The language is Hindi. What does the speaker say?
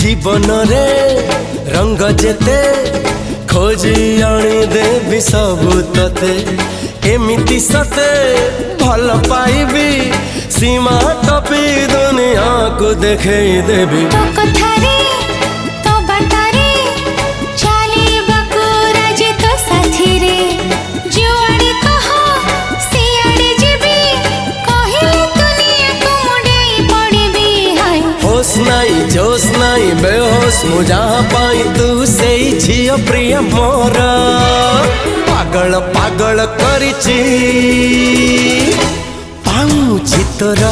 जीवन रे रंग जेते खोजी आनी देवी सबु तते एमिति सते भल पाइबी सीमा टपी दुनिया को देखे देवी तो कथारे तो बाटारे चाली बकुरा जे तो साथी रे जुआड़े कहो सियाड़े जीबी कहिले दुनिया को मुड़े पड़ीबी हाय होश नाई जोश नाई बेहोश मु जहाँ पाई तू से झियो प्रिय मोर पागल पागल करिची पाऊँ तोरा।